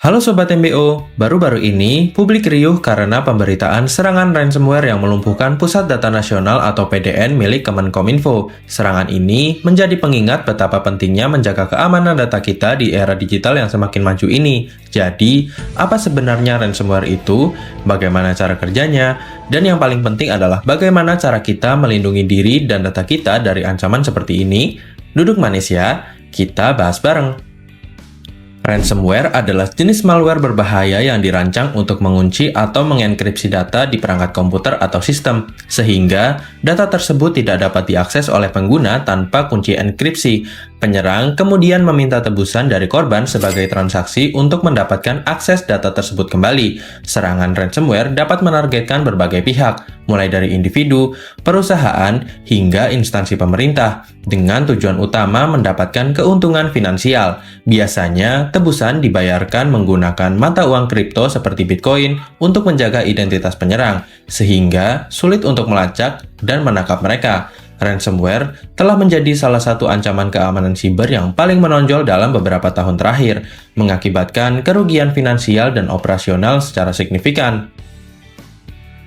Halo Sobat MBO, baru-baru ini publik riuh karena pemberitaan serangan ransomware yang melumpuhkan Pusat Data Nasional atau PDN milik Kemenkominfo. Serangan ini menjadi pengingat betapa pentingnya menjaga keamanan data kita di era digital yang semakin maju ini. Jadi, apa sebenarnya ransomware itu, bagaimana cara kerjanya, dan yang paling penting adalah bagaimana cara kita melindungi diri dan data kita dari ancaman seperti ini? Duduk manis ya, kita bahas bareng. Ransomware adalah jenis malware berbahaya yang dirancang untuk mengunci atau mengenkripsi data di perangkat komputer atau sistem, sehingga data tersebut tidak dapat diakses oleh pengguna tanpa kunci enkripsi. Penyerang kemudian meminta tebusan dari korban sebagai transaksi untuk mendapatkan akses data tersebut kembali. Serangan ransomware dapat menargetkan berbagai pihak, mulai dari individu, perusahaan, hingga instansi pemerintah, dengan tujuan utama mendapatkan keuntungan finansial. Biasanya, tebusan dibayarkan menggunakan mata uang kripto seperti Bitcoin untuk menjaga identitas penyerang, sehingga sulit untuk melacak dan menangkap mereka. Ransomware telah menjadi salah satu ancaman keamanan siber yang paling menonjol dalam beberapa tahun terakhir, mengakibatkan kerugian finansial dan operasional secara signifikan.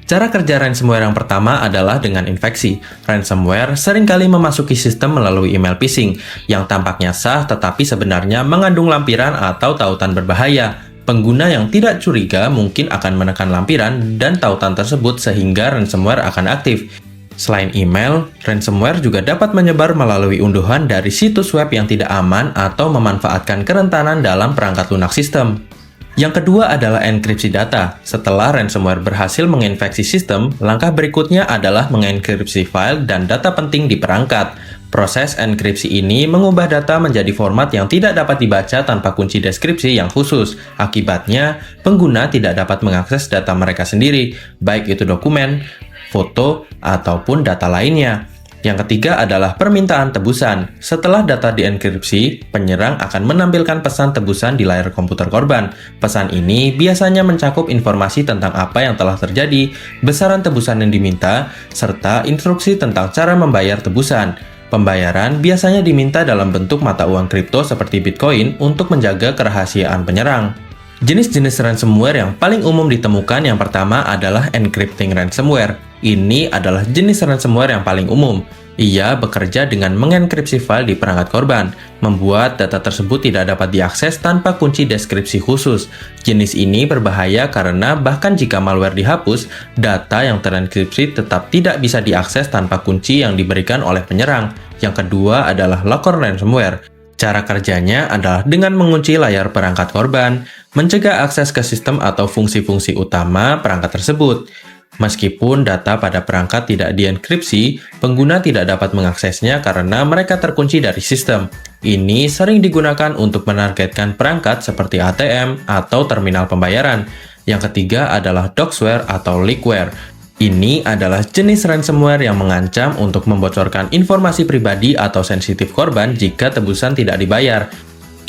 Cara kerja ransomware yang pertama adalah dengan infeksi. Ransomware seringkali memasuki sistem melalui email phishing, yang tampaknya sah tetapi sebenarnya mengandung lampiran atau tautan berbahaya. Pengguna yang tidak curiga mungkin akan menekan lampiran dan tautan tersebut sehingga ransomware akan aktif. Selain email, ransomware juga dapat menyebar melalui unduhan dari situs web yang tidak aman atau memanfaatkan kerentanan dalam perangkat lunak sistem. Yang kedua adalah enkripsi data. Setelah ransomware berhasil menginfeksi sistem, langkah berikutnya adalah mengenkripsi file dan data penting di perangkat. Proses enkripsi ini mengubah data menjadi format yang tidak dapat dibaca tanpa kunci deskripsi yang khusus. Akibatnya, pengguna tidak dapat mengakses data mereka sendiri, baik itu dokumen, foto, ataupun data lainnya. Yang ketiga adalah permintaan tebusan. Setelah data dienkripsi, penyerang akan menampilkan pesan tebusan di layar komputer korban. Pesan ini biasanya mencakup informasi tentang apa yang telah terjadi, besaran tebusan yang diminta, serta instruksi tentang cara membayar tebusan. Pembayaran biasanya diminta dalam bentuk mata uang kripto seperti Bitcoin untuk menjaga kerahasiaan penyerang. Jenis-jenis ransomware yang paling umum ditemukan yang pertama adalah encrypting ransomware. Ini adalah jenis ransomware yang paling umum. Ia bekerja dengan mengenkripsi file di perangkat korban, membuat data tersebut tidak dapat diakses tanpa kunci deskripsi khusus. Jenis ini berbahaya karena bahkan jika malware dihapus, data yang terenkripsi tetap tidak bisa diakses tanpa kunci yang diberikan oleh penyerang. Yang kedua adalah locker ransomware. Cara kerjanya adalah dengan mengunci layar perangkat korban, mencegah akses ke sistem atau fungsi-fungsi utama perangkat tersebut. Meskipun data pada perangkat tidak dienkripsi, pengguna tidak dapat mengaksesnya karena mereka terkunci dari sistem. Ini sering digunakan untuk menargetkan perangkat seperti ATM atau terminal pembayaran. Yang ketiga adalah doxware atau leakware. Ini adalah jenis ransomware yang mengancam untuk membocorkan informasi pribadi atau sensitif korban jika tebusan tidak dibayar.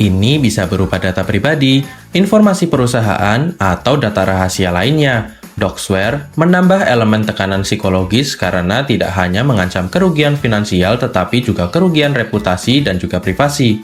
Ini bisa berupa data pribadi, informasi perusahaan, atau data rahasia lainnya. Doxware menambah elemen tekanan psikologis karena tidak hanya mengancam kerugian finansial tetapi juga kerugian reputasi dan juga privasi.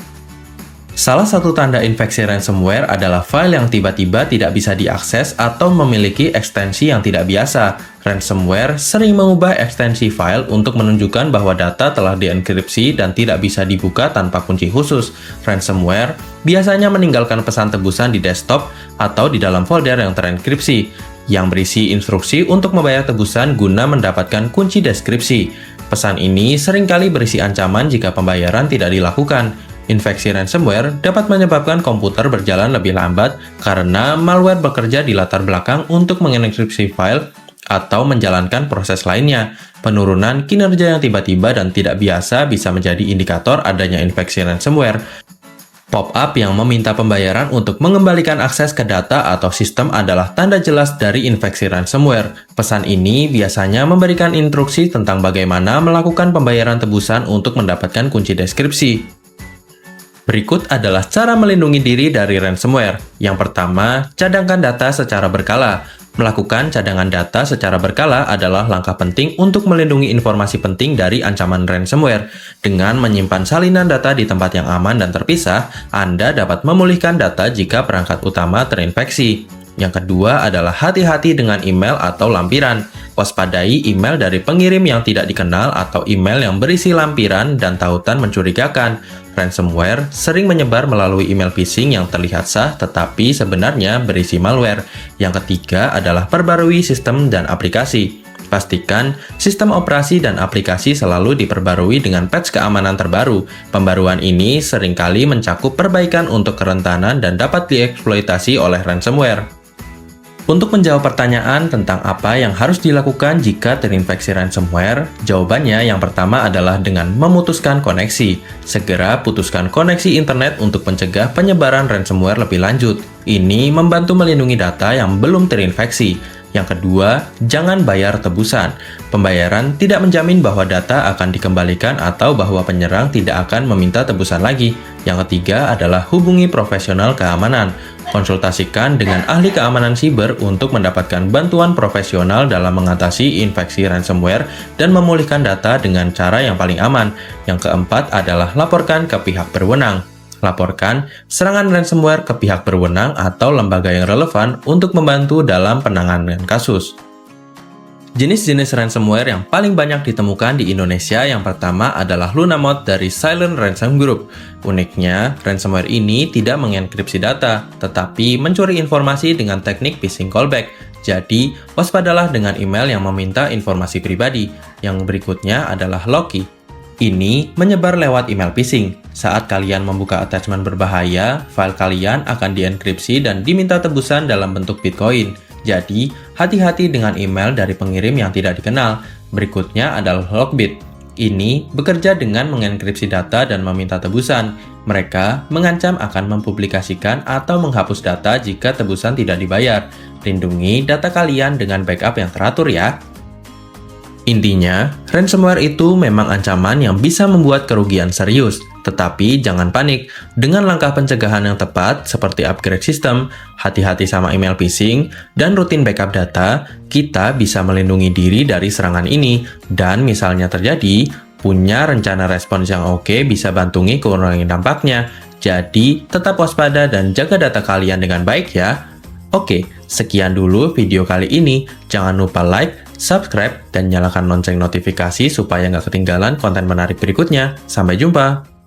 Salah satu tanda infeksi ransomware adalah file yang tiba-tiba tidak bisa diakses atau memiliki ekstensi yang tidak biasa. Ransomware sering mengubah ekstensi file untuk menunjukkan bahwa data telah dienkripsi dan tidak bisa dibuka tanpa kunci khusus. Ransomware biasanya meninggalkan pesan tebusan di desktop atau di dalam folder yang terenkripsi, yang berisi instruksi untuk membayar tebusan guna mendapatkan kunci deskripsi. Pesan ini seringkali berisi ancaman jika pembayaran tidak dilakukan. Infeksi ransomware dapat menyebabkan komputer berjalan lebih lambat karena malware bekerja di latar belakang untuk mengenkripsi file atau menjalankan proses lainnya. Penurunan kinerja yang tiba-tiba dan tidak biasa bisa menjadi indikator adanya infeksi ransomware. Pop-up yang meminta pembayaran untuk mengembalikan akses ke data atau sistem adalah tanda jelas dari infeksi ransomware. Pesan ini biasanya memberikan instruksi tentang bagaimana melakukan pembayaran tebusan untuk mendapatkan kunci deskripsi. Berikut adalah cara melindungi diri dari ransomware. Yang pertama, cadangkan data secara berkala. Melakukan cadangan data secara berkala adalah langkah penting untuk melindungi informasi penting dari ancaman ransomware. Dengan menyimpan salinan data di tempat yang aman dan terpisah, Anda dapat memulihkan data jika perangkat utama terinfeksi. Yang kedua adalah hati-hati dengan email atau lampiran. Waspadai email dari pengirim yang tidak dikenal atau email yang berisi lampiran dan tautan mencurigakan. Ransomware sering menyebar melalui email phishing yang terlihat sah tetapi sebenarnya berisi malware. Yang ketiga adalah perbarui sistem dan aplikasi. Pastikan sistem operasi dan aplikasi selalu diperbarui dengan patch keamanan terbaru. Pembaruan ini seringkali mencakup perbaikan untuk kerentanan dan dapat dieksploitasi oleh ransomware. Untuk menjawab pertanyaan tentang apa yang harus dilakukan jika terinfeksi ransomware, jawabannya yang pertama adalah dengan memutuskan koneksi. Segera putuskan koneksi internet untuk mencegah penyebaran ransomware lebih lanjut. Ini membantu melindungi data yang belum terinfeksi. Yang kedua, jangan bayar tebusan. Pembayaran tidak menjamin bahwa data akan dikembalikan atau bahwa penyerang tidak akan meminta tebusan lagi. Yang ketiga adalah hubungi profesional keamanan. Konsultasikan dengan ahli keamanan siber untuk mendapatkan bantuan profesional dalam mengatasi infeksi ransomware dan memulihkan data dengan cara yang paling aman. Yang keempat adalah laporkan ke pihak berwenang. Laporkan serangan ransomware ke pihak berwenang atau lembaga yang relevan untuk membantu dalam penanganan kasus. Jenis-jenis ransomware yang paling banyak ditemukan di Indonesia yang pertama adalah Lunamot dari Silent Ransom Group. Uniknya, ransomware ini tidak mengenkripsi data, tetapi mencuri informasi dengan teknik phishing callback. Jadi, waspadalah dengan email yang meminta informasi pribadi. Yang berikutnya adalah Loki. Ini menyebar lewat email phishing. Saat kalian membuka attachment berbahaya, file kalian akan dienkripsi dan diminta tebusan dalam bentuk Bitcoin. Jadi, hati-hati dengan email dari pengirim yang tidak dikenal. Berikutnya adalah Lockbit. Ini bekerja dengan mengenkripsi data dan meminta tebusan. Mereka mengancam akan mempublikasikan atau menghapus data jika tebusan tidak dibayar. Lindungi data kalian dengan backup yang teratur ya. Intinya, ransomware itu memang ancaman yang bisa membuat kerugian serius. Tetapi jangan panik, dengan langkah pencegahan yang tepat seperti upgrade sistem, hati-hati sama email phishing, dan rutin backup data, kita bisa melindungi diri dari serangan ini. Dan misalnya terjadi, punya rencana respons yang oke bisa bantungi kurangi dampaknya. Jadi, tetap waspada dan jaga data kalian dengan baik ya. Oke, sekian dulu video kali ini. Jangan lupa like, subscribe, dan nyalakan lonceng notifikasi supaya nggak ketinggalan konten menarik berikutnya. Sampai jumpa!